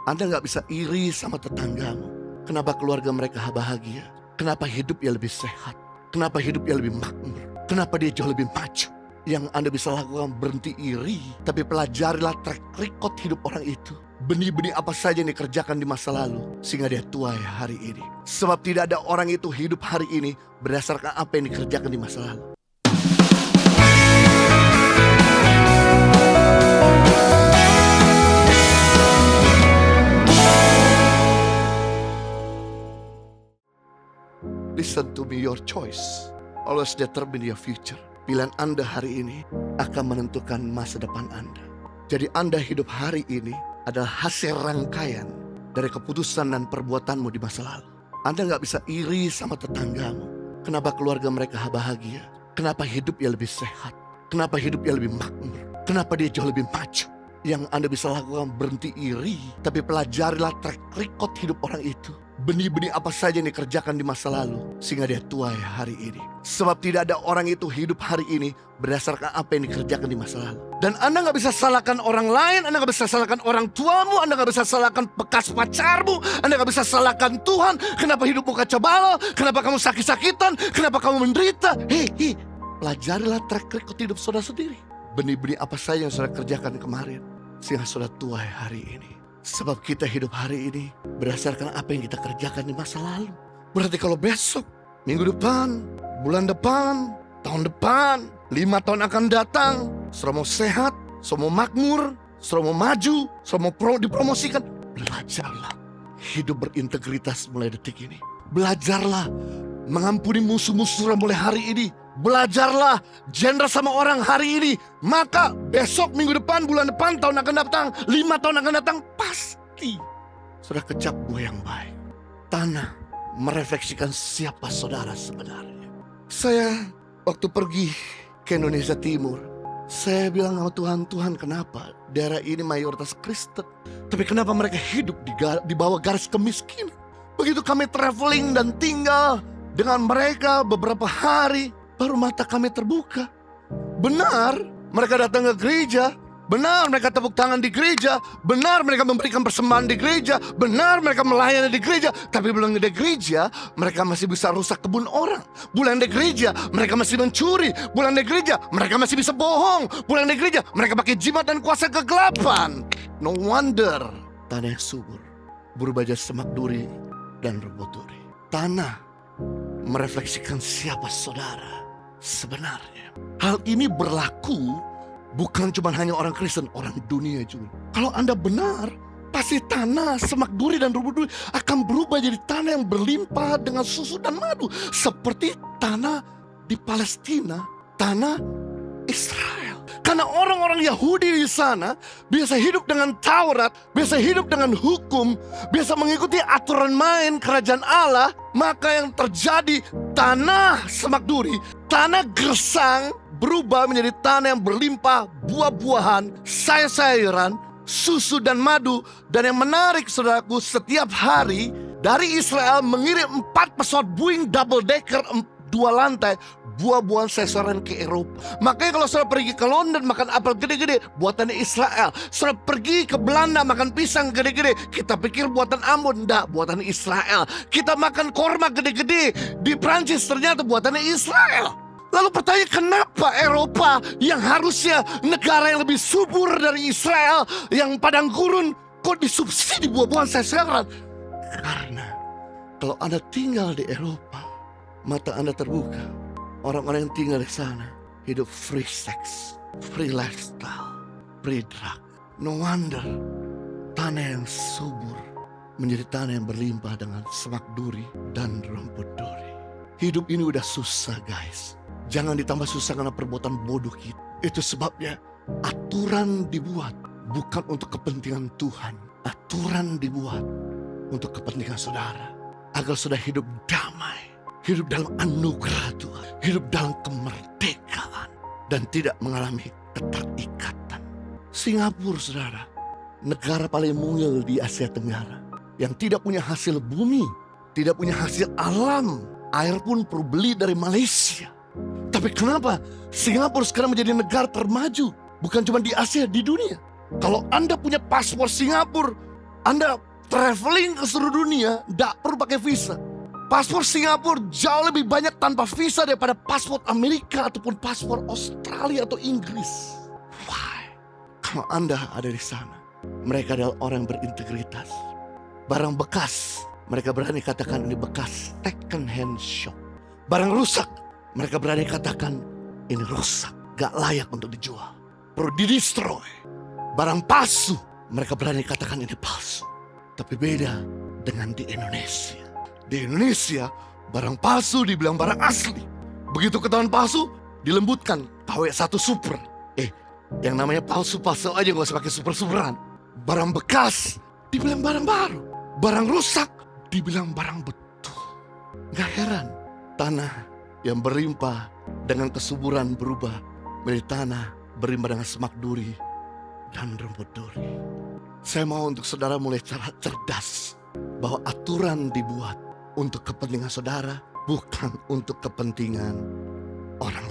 Anda nggak bisa iri sama tetanggamu. Kenapa keluarga mereka bahagia? Kenapa hidupnya lebih sehat? Kenapa hidupnya lebih makmur? Kenapa dia jauh lebih maju? Yang Anda bisa lakukan berhenti iri, tapi pelajarilah track record hidup orang itu. Benih-benih apa saja yang dikerjakan di masa lalu sehingga dia tuai hari ini. Sebab tidak ada orang itu hidup hari ini berdasarkan apa yang dikerjakan di masa lalu. Listen to me, your choice always determine your future. Pilihan Anda hari ini akan menentukan masa depan Anda. Jadi Anda hidup hari ini adalah hasil rangkaian dari keputusan dan perbuatanmu di masa lalu. Anda gak bisa iri sama tetanggamu. Kenapa keluarga mereka bahagia? Kenapa hidupnya lebih sehat? Kenapa hidupnya lebih makmur? Kenapa dia jauh lebih maju? Yang Anda bisa lakukan berhenti iri, tapi pelajarilah track record hidup orang itu. Benih-benih apa saja yang dikerjakan di masa lalu sehingga dia tuai hari ini. Sebab tidak ada orang itu hidup hari ini berdasarkan apa yang dikerjakan di masa lalu. Dan Anda gak bisa salahkan orang lain, Anda gak bisa salahkan orang tuamu, Anda gak bisa salahkan bekas pacarmu, Anda gak bisa salahkan Tuhan. Kenapa hidupmu kacau balau? Kenapa kamu sakit-sakitan? Kenapa kamu menderita? Hei, pelajarilah track record hidup saudara sendiri. Benih-benih apa saja yang saudara kerjakan kemarin sehingga saudara tuai hari ini. Sebab kita hidup hari ini berdasarkan apa yang kita kerjakan di masa lalu. Berarti kalau besok, minggu depan, bulan depan, tahun depan, 5 tahun akan datang, saudara mau sehat, saudara mau makmur, saudara mau maju, saudara mau dipromosikan, belajarlah hidup berintegritas mulai detik ini. Belajarlah mengampuni musuh-musuh saudara mulai hari ini. Belajarlah general sama orang hari ini. Maka besok, minggu depan, bulan depan, tahun akan datang, 5 tahun akan datang, pasti sudah kecap buah yang baik. Tanah merefleksikan siapa saudara sebenarnya. Saya waktu pergi ke Indonesia Timur, saya bilang sama Tuhan, Tuhan kenapa daerah ini mayoritas Kristen, tapi kenapa mereka hidup di bawah garis kemiskinan. Begitu kami traveling dan tinggal dengan mereka beberapa hari, baru mata kami terbuka. Benar, mereka datang ke gereja. Benar, mereka tepuk tangan di gereja. Benar, mereka memberikan persembahan di gereja. Benar, mereka melayani di gereja. Tapi belum di gereja, mereka masih bisa rusak kebun orang. Bulan di gereja, mereka masih mencuri. Bulan di gereja, mereka masih bisa bohong. Bulan di gereja, mereka pakai jimat dan kuasa kegelapan. No wonder tanah yang subur berubah jadi semak duri dan rumput duri. Tanah merefleksikan siapa saudara sebenarnya. Hal ini berlaku bukan cuma hanya orang Kristen, orang dunia juga. Kalau Anda benar, pasti tanah, semak duri dan rumput duri akan berubah jadi tanah yang berlimpah dengan susu dan madu. Seperti tanah di Palestina, tanah Israel. Karena orang-orang Yahudi di sana biasa hidup dengan Taurat, biasa hidup dengan hukum, biasa mengikuti aturan main kerajaan Allah. Maka yang terjadi, tanah semak duri, tanah gersang berubah menjadi tanah yang berlimpah buah-buahan, sayur-sayuran, susu dan madu. Dan yang menarik saudaraku, setiap hari dari Israel mengirim 4 pesawat Boeing double decker 2 lantai buah-buahan sayuran ke Eropa. Makanya kalau saudara pergi ke London makan apel gede-gede, buatan Israel. Saudara pergi ke Belanda makan pisang gede-gede, kita pikir buatan Ambon, enggak, buatan Israel. Kita makan korma gede-gede di Prancis, ternyata buatannya Israel. Lalu pertanyaan, kenapa Eropa yang harusnya negara yang lebih subur dari Israel, yang padang gurun, kok disubsidi buah-buahan sayuran? Karena kalau Anda tinggal di Eropa, mata Anda terbuka. Orang-orang yang tinggal di sana hidup free sex, free lifestyle, free drug. No wonder tanah yang subur menjadi tanah yang berlimpah dengan semak duri dan rumput duri. Hidup ini udah susah guys. Jangan ditambah susah karena perbuatan bodoh kita. Itu sebabnya aturan dibuat bukan untuk kepentingan Tuhan. Aturan dibuat untuk kepentingan saudara. Agar saudara hidup damai, hidup dalam anugerah Tuhan, hidup dalam kemerdekaan, dan tidak mengalami keterikatan. Singapura saudara, negara paling mungil di Asia Tenggara, yang tidak punya hasil bumi, tidak punya hasil alam. Air pun perlu beli dari Malaysia. Tapi kenapa Singapura sekarang menjadi negara termaju? Bukan cuma di Asia, di dunia. Kalau Anda punya paspor Singapura, Anda traveling ke seluruh dunia, tidak perlu pakai visa. Paspor Singapura jauh lebih banyak tanpa visa daripada paspor Amerika ataupun paspor Australia atau Inggris. Why? Kalau Anda ada di sana, mereka adalah orang yang berintegritas. Barang bekas, mereka berani katakan ini bekas, second hand shop. Barang rusak, mereka berani katakan ini rusak, gak layak untuk dijual, perlu di-destroy. Barang palsu, mereka berani katakan ini palsu. Tapi beda dengan di Indonesia. Di Indonesia, barang palsu dibilang barang asli. Begitu ketahuan palsu, dilembutkan KW1 Super. Yang namanya palsu-palsu aja, gak usah pakai super-superan. Barang bekas, dibilang barang baru. Barang rusak, dibilang barang betul. Gak heran, tanah yang berlimpah dengan kesuburan berubah menjadi tanah berlimpah dengan semak duri dan rumput duri. Saya mau untuk saudara mulai cerdas bahwa aturan dibuat untuk kepentingan saudara, bukan untuk kepentingan orang